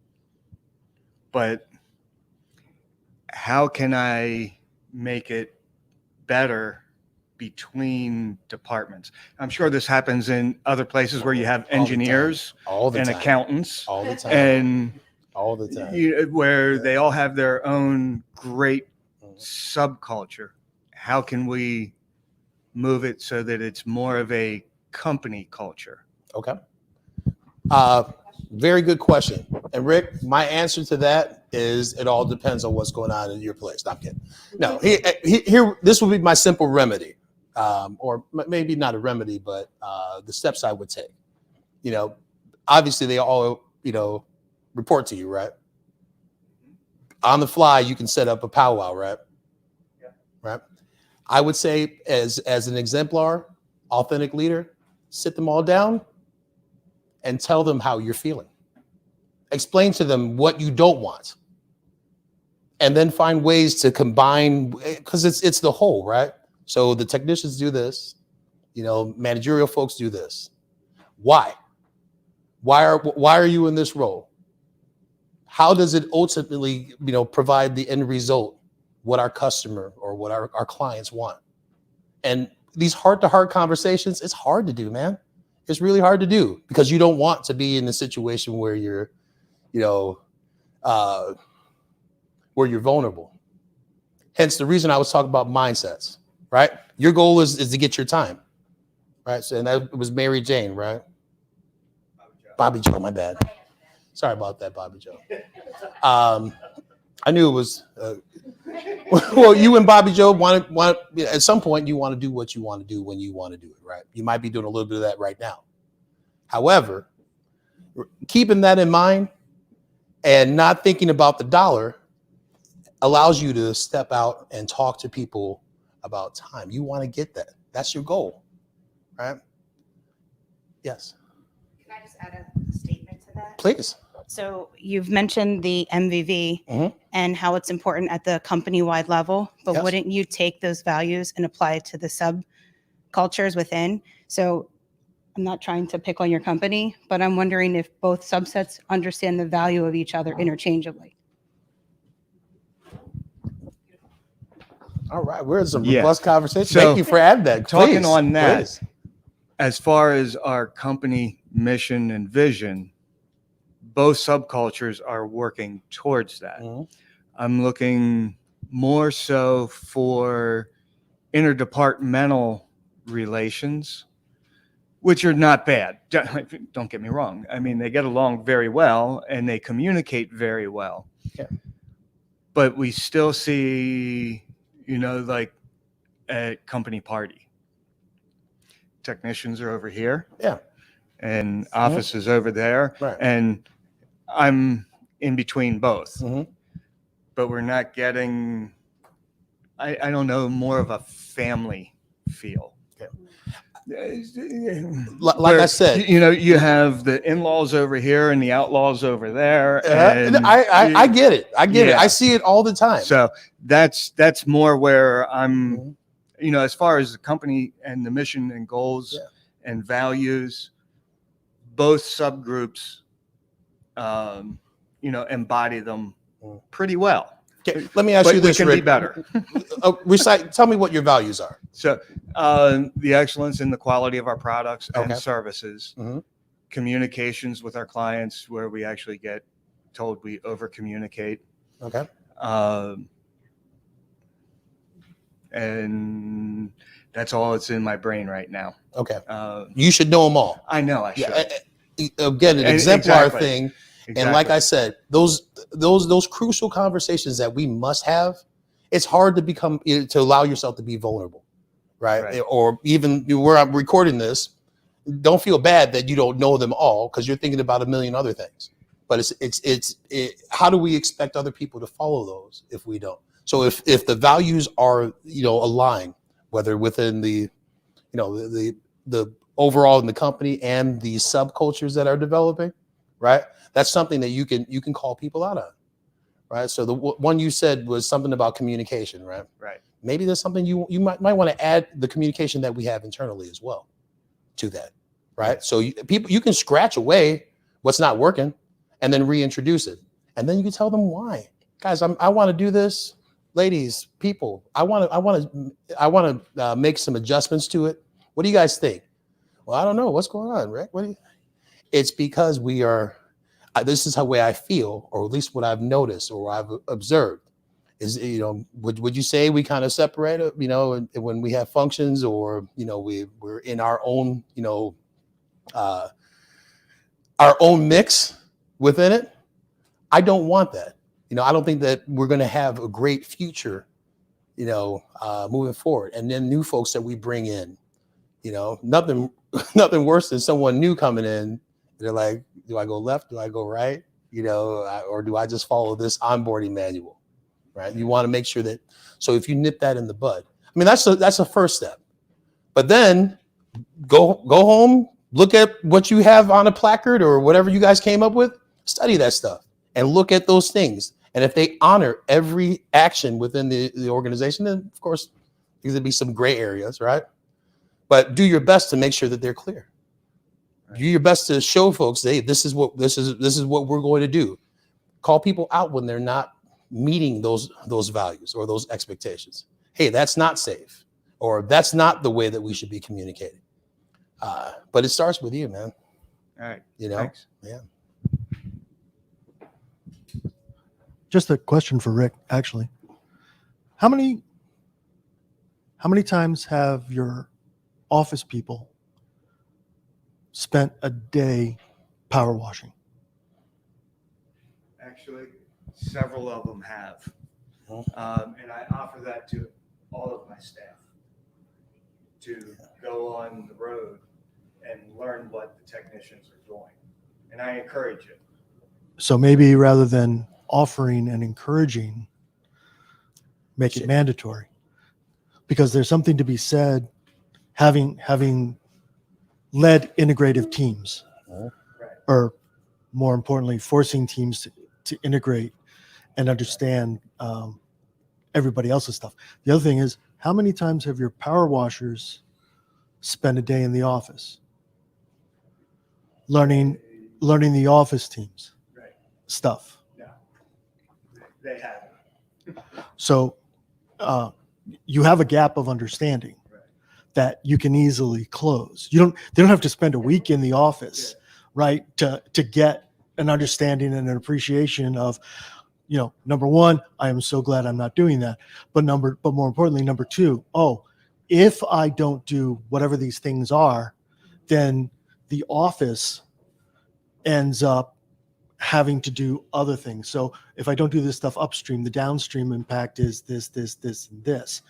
But how can I make it better between departments? I'm sure this happens in other places where you have engineers and accountants all the time, and all the time, where they all have their own great subculture. How can we move it so that it's more of a company culture? Okay. Very good question. And Rick, my answer to that is it all depends on what's going on in your place. No, I'm kidding. No, here this would be my simple remedy, or maybe not a remedy, but the steps I would take. You know, obviously they all, you know, report to you, right? On the fly, you can set up a powwow, right? Yeah. Right. I would say as an exemplar, authentic leader, sit them all down and tell them how you're feeling. Explain to them what you don't want. And then find ways to combine, because it's the whole, right? So the technicians do this, you know, managerial folks do this. Why? Why are you in this role? How does it ultimately, you know, provide the end result, what our customer or what our clients want? And these heart-to-heart conversations, it's hard to do, man. It's really hard to do because you don't want to be in a situation where you're, you know, where you're vulnerable. Hence the reason I was talking about mindsets, right? Your goal is to get your time, right? So, and that was Mary Jane, right? Bobby Joe, my bad. Sorry about that, Bobby Joe. I knew it was, well, you and Bobby Joe want at some point you want to do what you want to do when you want to do it, right? You might be doing a little bit of that right now. However, keeping that in mind and not thinking about the dollar allows you to step out and talk to people about time. You want to get that. That's your goal, right? Yes. Can I just add a statement to that? Please. So you've mentioned the MVV Mhm. and how it's important at the company-wide level, but Yes. wouldn't you take those values and apply it to the subcultures within? So I'm not trying to pick on your company, but I'm wondering if both subsets understand the value of each other interchangeably. All right. We're in some Yeah. robust conversation. So, Thank you for adding that. talking Please, on that, please. as far as our company mission and vision, both subcultures are working towards that. Mhm. I'm looking more so for interdepartmental relations, which are not bad. Don't get me wrong. I mean, they get along very well and they communicate very well. Yeah. But we still see, you know, like at company party, technicians are over here. Yeah. And office is over there. Right. And I'm in between both. Mhm. But we're not getting, I don't know, more of a family feel. Like Where, I said, you know, you have the in-laws over here and the outlaws over there. And I get it. I get it. Yeah. I see it all the time. So that's more where I'm, Mhm. you know, as far as the company and the mission and goals and values, both subgroups, you know, embody them pretty well. Okay, let me ask But you we this, can Rick. be better. Tell me what your values are. So the excellence in the quality of our products and Okay. services, Mhm. communications with our clients where we actually get told we over communicate. Okay. And that's all that's in my brain right now. Okay. You should know them all. I know I should. Again, an And- exemplar exactly. thing. And like I said, those crucial conversations that we must have, it's hard to allow yourself to be vulnerable, right? Or even where I'm recording this, don't feel bad that you don't know them all because you're thinking about a million other things. But how do we expect other people to follow those if we don't? So if the values are, you know, aligned, whether within the, you know, the overall in the company and the subcultures that are developing, right? That's something that you can call people out on, right? So the one you said was something about communication, right? Right. Maybe there's something you might want to add the communication that we have internally as well to that, right? So you can scratch away what's not working and then reintroduce it, and then you can tell them why, guys. I want to do this, ladies, people. I want to make some adjustments to it. What do you guys think? Well, I don't know what's going on, Rick. It's because we are. This is how way I feel, or at least what I've noticed or I've observed is, you know, would you say we kind of separate it, you know, when we have functions, or, you know, we're in our own, you know, our own mix, within it, I don't want that. I don't think that we're going to have a great future, moving forward. And then new folks that we bring in, nothing worse than someone new coming in. They're like, do I go left? Do I go right? Or do I just follow this onboarding manual? Right. You want to make sure that, so if you nip that in the bud, that's a first step. But then go home, look at what you have on a placard or whatever you guys came up with, study that stuff and look at those things. And if they honor every action within the organization, then of course there's gonna be some gray areas, right? But do your best to make sure that they're clear. Do your best to show folks, hey, this is what we're going to do. Call people out when they're not meeting those values or those expectations. Hey, that's not safe, or that's not the way that we should be communicating. But it starts with you, man. All right. Thanks. Yeah. Just a question for Rick, actually. How many times have your office people spent a day power washing? Actually, several of them have. And I offer that to all of my staff to go on the road and learn what the technicians are doing. And I encourage it. So maybe rather than offering and encouraging, make it mandatory, because there's something to be said having led integrative teams, or more importantly, forcing teams to integrate and understand everybody else's stuff. The other thing is, how many times have your power washers spent a day in the office learning the office teams stuff? They haven't. So you have a gap of understanding that you can easily close. They don't have to spend a week in the office, right, to get an understanding and an appreciation of, number one, I am so glad I'm not doing that. But more importantly, number two, if I don't do whatever these things are, then the office ends up having to do other things. So if I don't do this stuff upstream, the downstream impact is this, and this.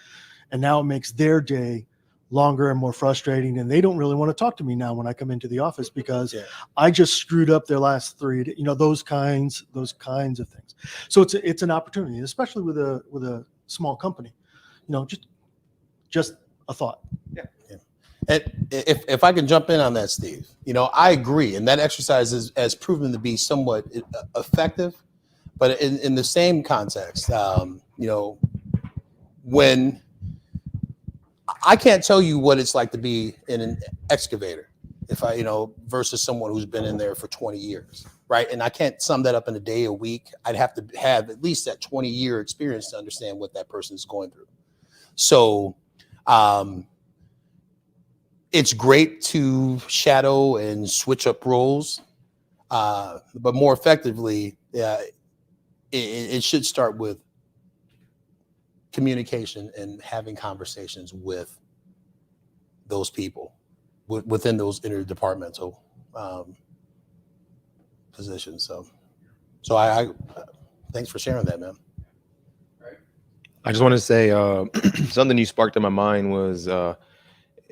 And now it makes their day longer and more frustrating. And they don't really want to talk to me now when I come into the office, because I just screwed up their last three, those kinds of things. So it's an opportunity, especially with a small company, just a thought. Yeah. And if I can jump in on that, Steve, I agree. And that exercise has proven to be somewhat effective, but in the same context, when I can't tell you what it's like to be in an excavator, versus someone who's been in there for 20 years, right? And I can't sum that up in a day, a week. I'd have to have at least that 20-year experience to understand what that person is going through. So, it's great to shadow and switch up roles, but more effectively, it should start with communication and having conversations with those people within those interdepartmental positions. So I thanks for sharing that, man. I just want to say something you sparked in my mind was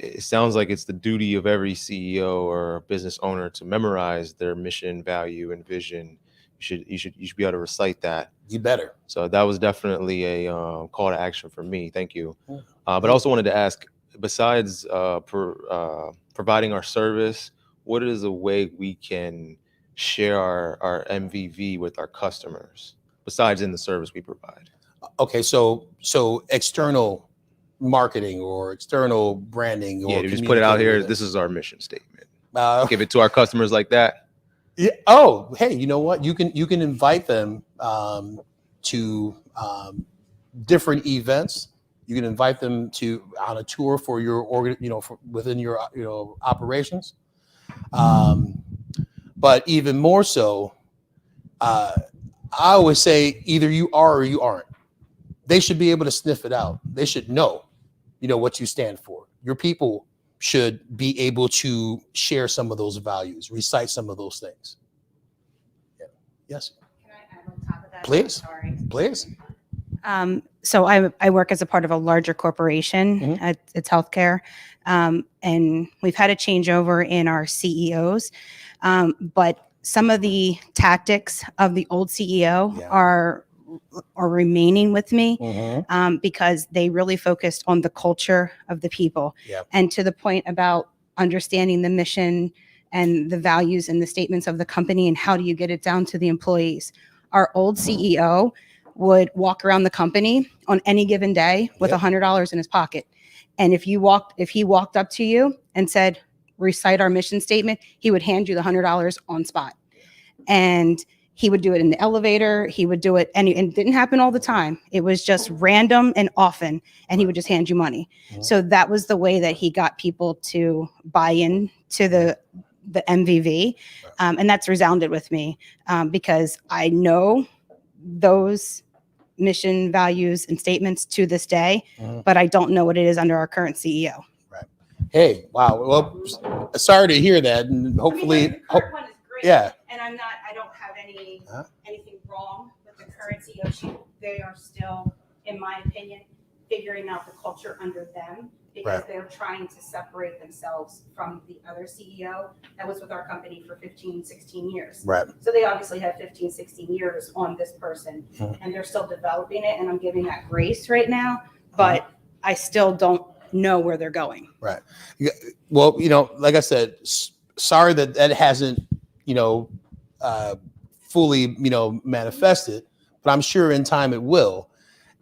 it sounds like it's the duty of every CEO or business owner to memorize their mission, value, and vision. You should be able to recite that. You better. So that was definitely a call to action for me. Thank you. But I also wanted to ask, besides providing our service, what is a way we can share our MVV with our customers besides in the service we provide? Okay, so external marketing or external branding, or just put it out here. This is our mission statement. Give it to our customers like that. Yeah. Oh, hey, you know what? You can invite them to different events. You can invite them on a tour for your within your operations. But even more so, I always say either you are or you aren't. They should be able to sniff it out. They should know, what you stand for. Your people should be able to share some of those values, recite some of those things. Yeah. Yes, Can I add on top of that? Please. Sorry. please. So I work as a part of a larger corporation. Mhm. It's healthcare, and we've had a changeover in our CEOs, but some of the tactics of the old CEO Yeah. are remaining with me Mhm. because they really focused on the culture of the people, Yep. and to the point about understanding the mission and the values and the statements of the company and how do you get it down to the employees. Our old CEO would walk around the company on any given day with Yep. $100 in his pocket. And if he walked up to you and said, recite our mission statement, he would hand you the $100 on spot. And he would do it in the elevator. He would do it, and it didn't happen all the time. It was just random and often, and he would just hand you money. Mhm. So that was the way that he got people to buy in to the MVV. And that's resounded with me because I know those mission values and statements to this day, Mhm. but I don't know what it is under our current CEO. Hey, wow. Well, sorry to hear that, and hopefully, the current one is great. yeah. And I don't have Huh? anything wrong with the current CEO. They are still, in my opinion, figuring out the culture under them because Right. they're trying to separate themselves from the other CEO that was with our company for 15, 16 years. Right. So they obviously have 15, 16 years on this person Mhm. and they're still developing it. And I'm giving that grace right now, but I still don't know where they're going. Right. Yeah, well, like I said, sorry that hasn't, fully, manifested, but I'm sure in time it will.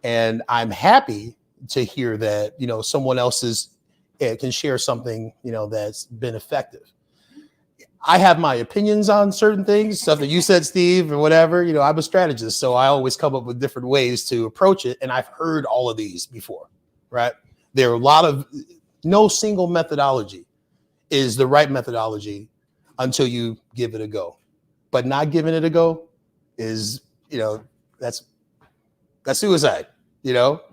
And I'm happy to hear that, someone else's can share something, that's been effective. I have my opinions on certain things, stuff that you said, Steve, or whatever. I'm a strategist, so I always come up with different ways to approach it. And I've heard all of these before, right? There are a lot of, no single methodology is the right methodology until you give it a go. But not giving it a go is, that's suicide.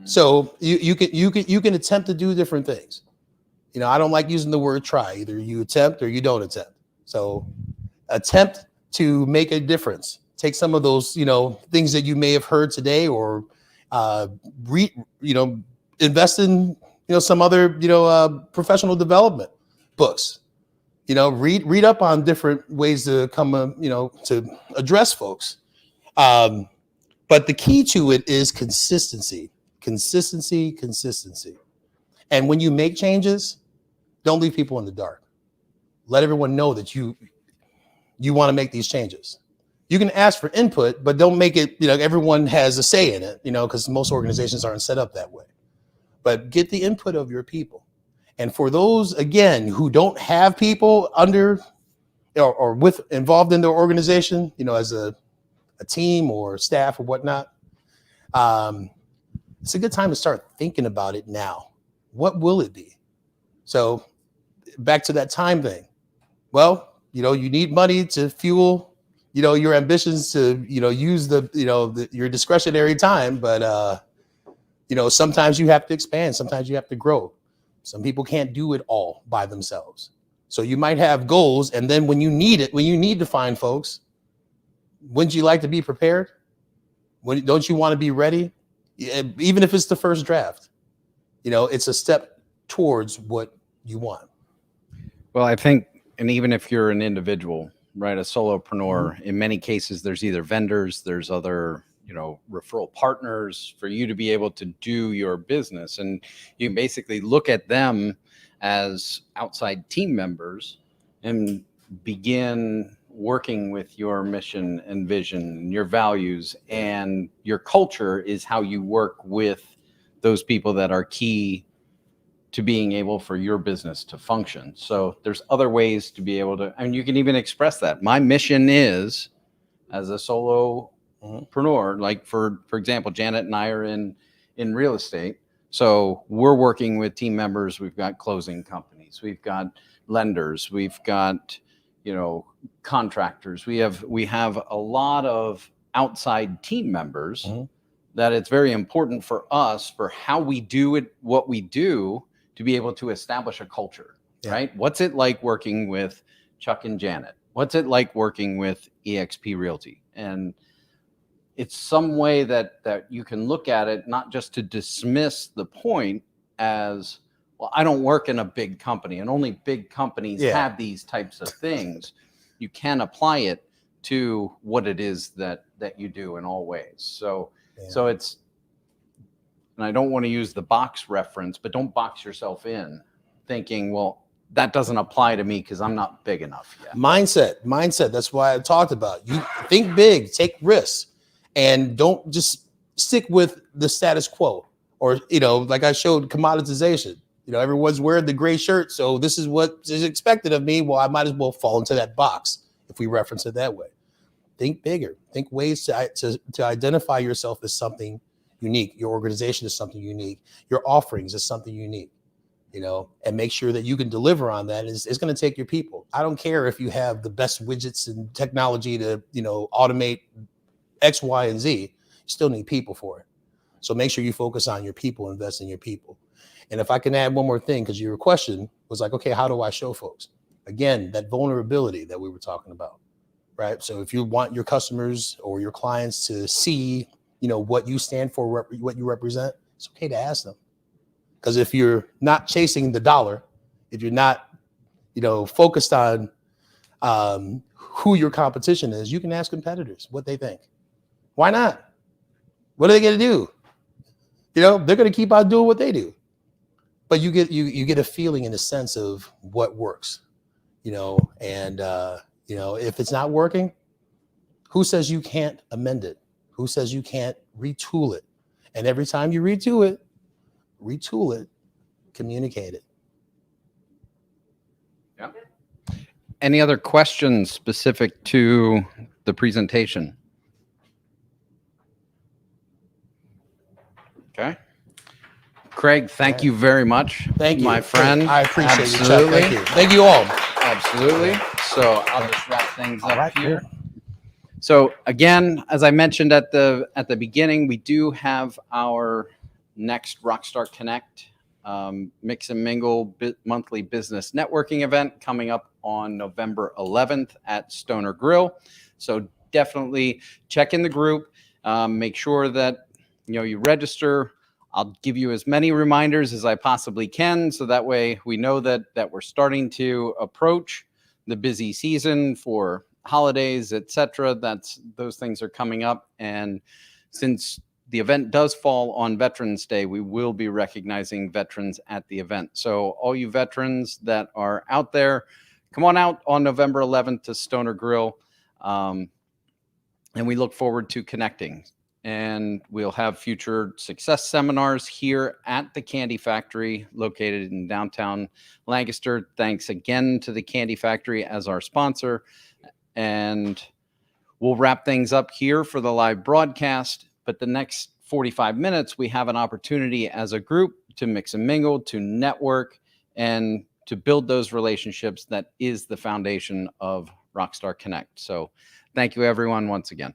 So you can attempt to do different things. I don't like using the word try. Either you attempt or you don't attempt. So attempt to make a difference. Take some of those, things that you may have heard today, or invest in, some other, professional development books. Read up on different ways to come, to address folks. But the key to it is consistency. And when you make changes, don't leave people in the dark. Let everyone know that you want to make these changes. You can ask for input, but don't make it, everyone has a say in it, because most organizations aren't set up that way. But get the input of your people. And for those, again, who don't have people under or with involved in their organization, as a team or staff or whatnot, it's a good time to start thinking about it now. What will it be? So back to that time thing. Well, you need money to fuel, your ambitions to, use your discretionary time. But, sometimes you have to expand. Sometimes you have to grow. Some people can't do it all by themselves. So you might have goals. And then when you need to find folks, wouldn't you like to be prepared? Don't you want to be ready? Even if it's the first draft, it's a step towards what you want. Well, I think, and even if you're an individual, right, a solopreneur, in many cases, there's either vendors, there's other, referral partners for you to be able to do your business. And you basically look at them as outside team members and begin working with your mission and vision, your values, and your culture is how you work with those people that are key to being able for your business to function. So there's other ways to be able to, and you can even express that. My mission is, as a solopreneur, like for example, Janet and I are in real estate. So we're working with team members. We've got closing companies. We've got lenders. We've got, contractors. We have a lot of outside team members that it's very important for us for how we do it, what we do, to be able to establish a culture, right? What's it like working with Chuck and Janet? What's it like working with eXp Realty? And it's some way that you can look at it, not just to dismiss the point as, well, I don't work in a big company and only big companies Yeah. have these types of things. You can apply it to what it is that you do in all ways. So it's, and I don't want to use the box reference, but don't box yourself in thinking, well, that doesn't apply to me because I'm not big enough yet. Mindset. That's why I talked about. You think big, take risks, and don't just stick with the status quo. Or, like I showed commoditization. Everyone's wearing the gray shirt, so this is what is expected of me. Well, I might as well fall into that box if we reference it that way. Think bigger. Think ways to identify yourself as something unique. Your organization is something unique. Your offerings is something unique. And make sure that you can deliver on that. It's going to take your people. I don't care if you have the best widgets and technology to, automate X, Y, and Z. You still need people for it. So make sure you focus on your people, invest in your people. And if I can add one more thing, because your question was like, okay, how do I show folks? Again, that vulnerability that we were talking about, right? So if you want your customers or your clients to see, what you stand for, what you represent, it's okay to ask them. Because if you're not chasing the dollar, if you're not, focused on who your competition is, you can ask competitors what they think. Why not? What are they going to do? They're going to keep on doing what they do. But you get a feeling and a sense of what works, and if it's not working, who says you can't amend it? Who says you can't retool it? And every time you retool it, communicate it. Yeah. Any other questions specific to the presentation? Okay. Craig, thank you very much. Thank you, my friend. I appreciate Absolutely. you, Chuck. Thank you. Thank you all. Absolutely. So I'll just wrap things up here. So again, as I mentioned at the beginning, we do have our next Rockstar Connect Mix and Mingle monthly business networking event coming up on November 11th at Stoner Grill. So definitely check in the group. Make sure that you register. I'll give you as many reminders as I possibly can, so that way we know that we're starting to approach the busy season for holidays, etc. Those things are coming up, and since the event does fall on Veterans Day, we will be recognizing veterans at the event. So all you veterans that are out there, come on out on November 11th to Stoner Grill, and we look forward to connecting. And we'll have future success seminars here at the Candy Factory located in downtown Lancaster. Thanks again to the Candy Factory as our sponsor. And we'll wrap things up here for the live broadcast. But the next 45 minutes, we have an opportunity as a group to mix and mingle, to network, and to build those relationships that is the foundation of Rockstar Connect. So thank you, everyone, once again.